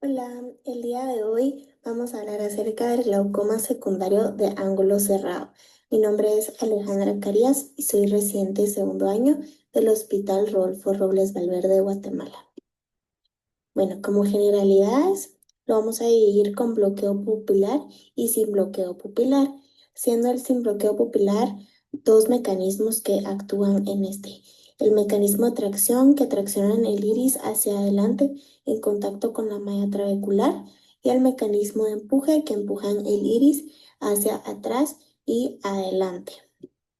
Hola, el día de hoy vamos a hablar acerca del glaucoma secundario de ángulo cerrado. Mi nombre es Alejandra Carías y soy residente de segundo año del Hospital Rodolfo Robles Valverde de Guatemala. Bueno, como generalidades, lo vamos a dividir con bloqueo pupilar y sin bloqueo pupilar, siendo el sin bloqueo pupilar dos mecanismos que actúan en este. El mecanismo de tracción que traccionan el iris hacia adelante en contacto con la malla trabecular y el mecanismo de empuje que empujan el iris hacia atrás y adelante.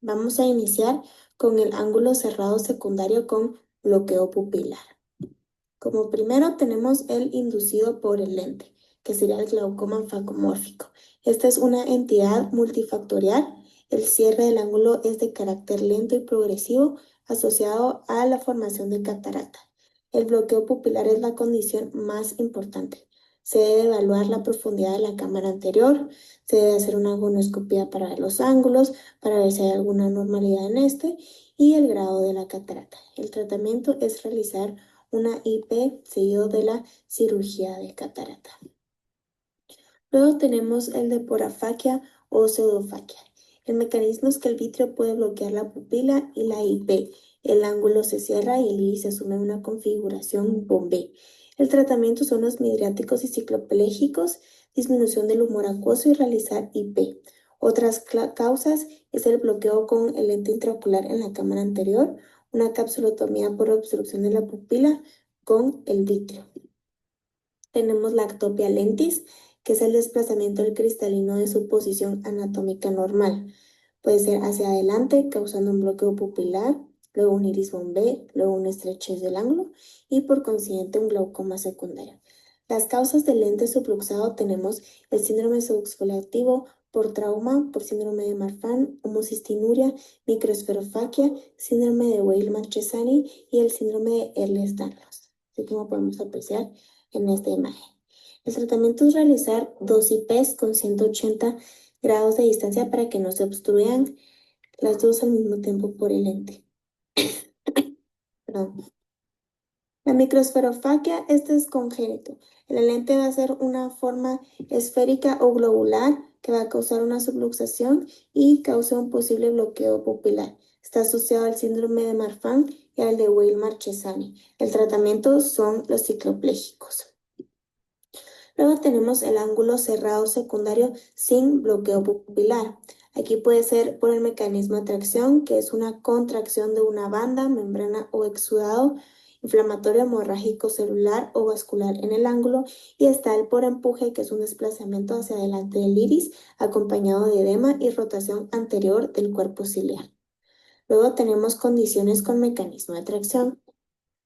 Vamos a iniciar con el ángulo cerrado secundario con bloqueo pupilar. Como primero tenemos el inducido por el lente, que sería el glaucoma facomórfico. Esta es una entidad multifactorial. El cierre del ángulo es de carácter lento y progresivo asociado a la formación de catarata. El bloqueo pupilar es la condición más importante. Se debe evaluar la profundidad de la cámara anterior, se debe hacer una gonoscopía para ver los ángulos, para ver si hay alguna anormalidad en este y el grado de la catarata. El tratamiento es realizar una IP seguido de la cirugía de catarata. Luego tenemos el de porafaquia o pseudofaquia. El mecanismo es que el vitrio puede bloquear la pupila y la IP. El ángulo se cierra y el iris asume una configuración Bombé. El tratamiento son los midriáticos y cicloplégicos, disminución del humor acuoso y realizar IP. Otras causas es el bloqueo con el lente intraocular en la cámara anterior, una capsulotomía por obstrucción de la pupila con el vitrio. Tenemos la ectopia lentis, que es el desplazamiento del cristalino de su posición anatómica normal. Puede ser hacia adelante, causando un bloqueo pupilar, luego un iris bombé, luego una estrechez del ángulo y por consiguiente un glaucoma secundario. Las causas del lente subluxado tenemos el síndrome subexfoliativo por trauma, por síndrome de Marfan, homocistinuria, microesferofaquia, síndrome de Weil-Marchesani y el síndrome de Ehlers-Danlos. Así como podemos apreciar en esta imagen. El tratamiento es realizar dos IPs con 180 grados de distancia para que no se obstruyan las dos al mismo tiempo por el lente. Perdón. La microesferofaquia, este es congénito. El lente va a ser una forma esférica o globular que va a causar una subluxación y causa un posible bloqueo pupilar. Está asociado al síndrome de Marfan y al de Weil-Marchesani. El tratamiento son los cicloplégicos. Luego tenemos el ángulo cerrado secundario sin bloqueo pupilar. Aquí puede ser por el mecanismo de tracción, que es una contracción de una banda, membrana o exudado inflamatorio hemorrágico celular o vascular en el ángulo, y está el por empuje, que es un desplazamiento hacia adelante del iris, acompañado de edema y rotación anterior del cuerpo ciliar. Luego tenemos condiciones con mecanismo de tracción.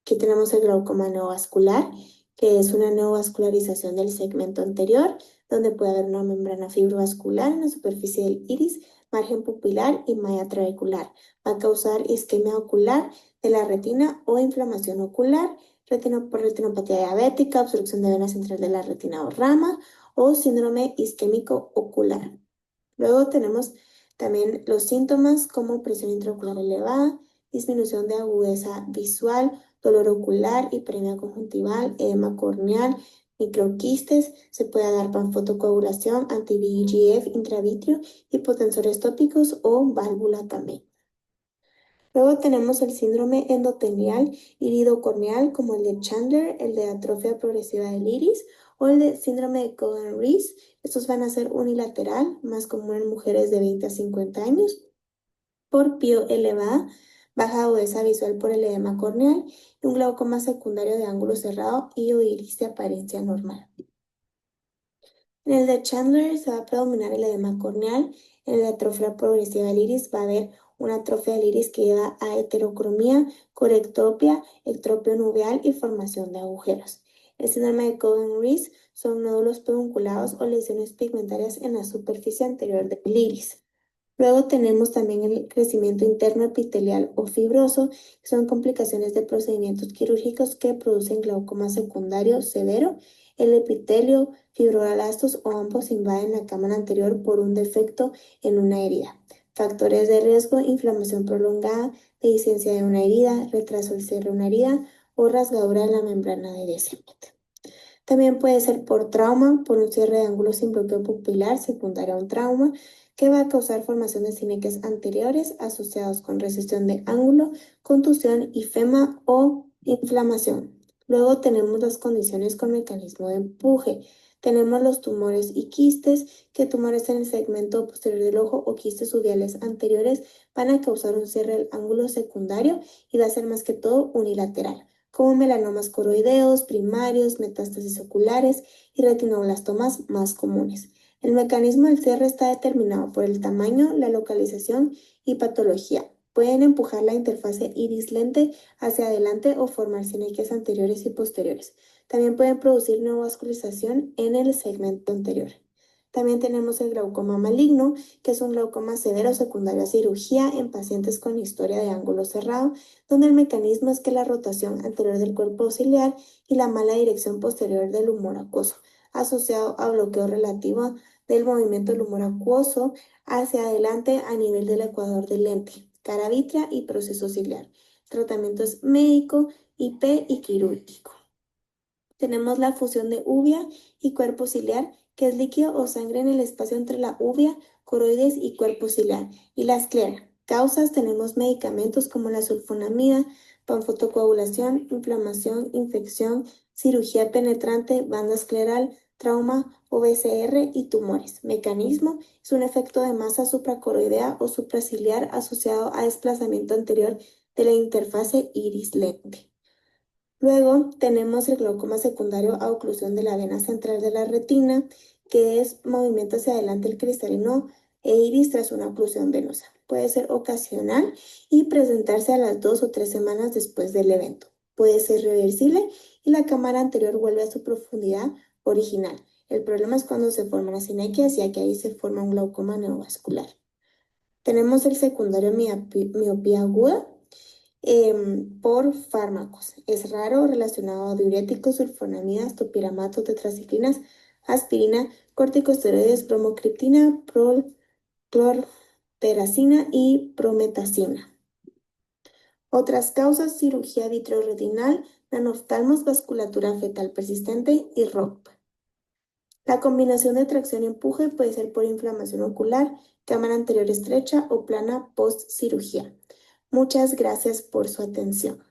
Aquí tenemos el glaucoma neovascular, que es una neovascularización del segmento anterior, donde puede haber una membrana fibrovascular en la superficie del iris, margen pupilar y malla trabecular. Va a causar isquemia ocular de la retina o inflamación ocular, retinopatía diabética, obstrucción de vena central de la retina o rama, o síndrome isquémico ocular. Luego tenemos también los síntomas como presión intraocular elevada, disminución de agudeza visual, dolor ocular, hiperemia conjuntival, edema corneal, microquistes, se puede dar panfotocoagulación, anti-VEGF intravitrio, hipotensores tópicos o válvula también. Luego tenemos el síndrome endotelial iridocorneal como el de Chandler, el de atrofia progresiva del iris o el de síndrome de Cohen-Rees. Estos van a ser unilateral, más común en mujeres de 20 a 50 años, por pío elevada, baja agudeza visual por el edema corneal y un glaucoma secundario de ángulo cerrado y o iris de apariencia normal. En el de Chandler se va a predominar el edema corneal. En el de atrofia progresiva del iris va a haber una atrofia del iris que lleva a heterocromía, corectopia, ectropio nubeal y formación de agujeros. El síndrome de Cohen-Rees son nódulos pedunculados o lesiones pigmentarias en la superficie anterior del iris. Luego tenemos también el crecimiento interno epitelial o fibroso, que son complicaciones de procedimientos quirúrgicos que producen glaucoma secundario severo. El epitelio, fibroblastos o ambos invaden la cámara anterior por un defecto en una herida. Factores de riesgo: inflamación prolongada, dehiscencia de una herida, retraso del cierre de una herida o rasgadura de la membrana de descendente. También puede ser por trauma, por un cierre de ángulo sin bloqueo pupilar secundario a un trauma, que va a causar formación de síneques anteriores asociados con recesión de ángulo, contusión, ifema o inflamación. Luego tenemos las condiciones con mecanismo de empuje. Tenemos los tumores y quistes, que tumores en el segmento posterior del ojo o quistes uveales anteriores van a causar un cierre del ángulo secundario y va a ser más que todo unilateral, como melanomas coroideos, primarios, metástasis oculares y retinoblastomas más comunes. El mecanismo del cierre está determinado por el tamaño, la localización y patología. Pueden empujar la interfase iris-lente hacia adelante o formar síneques anteriores y posteriores. También pueden producir neovascularización en el segmento anterior. También tenemos el glaucoma maligno, que es un glaucoma severo secundario a cirugía en pacientes con historia de ángulo cerrado, donde el mecanismo es que la rotación anterior del cuerpo ciliar y la mala dirección posterior del humor acuoso, asociado a bloqueo relativo del movimiento del humor acuoso hacia adelante a nivel del ecuador del lente, cara vitrea y proceso ciliar. El tratamiento es médico, IP y quirúrgico. Tenemos la fusión de uvea y cuerpo ciliar, que es líquido o sangre en el espacio entre la uvea, coroides y cuerpo ciliar. Y la esclera. Causas, tenemos medicamentos como la sulfonamida, panfotocoagulación, inflamación, infección, cirugía penetrante, banda escleral, trauma, OVCR y tumores. Mecanismo es un efecto de masa supracoroidea o supraciliar asociado a desplazamiento anterior de la interfase iris-lente. Luego tenemos el glaucoma secundario a oclusión de la vena central de la retina, que es movimiento hacia adelante el cristalino e iris tras una oclusión venosa. Puede ser ocasional y presentarse a las 2 o 3 semanas después del evento. Puede ser reversible y la cámara anterior vuelve a su profundidad original. El problema es cuando se forman las sinequias, ya que ahí se forma un glaucoma neovascular. Tenemos el secundario miopía aguda, por fármacos. Es raro, relacionado a diuréticos, sulfonamidas, topiramato, tetraciclinas, aspirina, corticosteroides, bromocriptina, clorperacina y prometacina. Otras causas: cirugía vitreoretinal, nanoftalmos, vasculatura fetal persistente y ROP. La combinación de tracción y empuje puede ser por inflamación ocular, cámara anterior estrecha o plana post cirugía. Muchas gracias por su atención.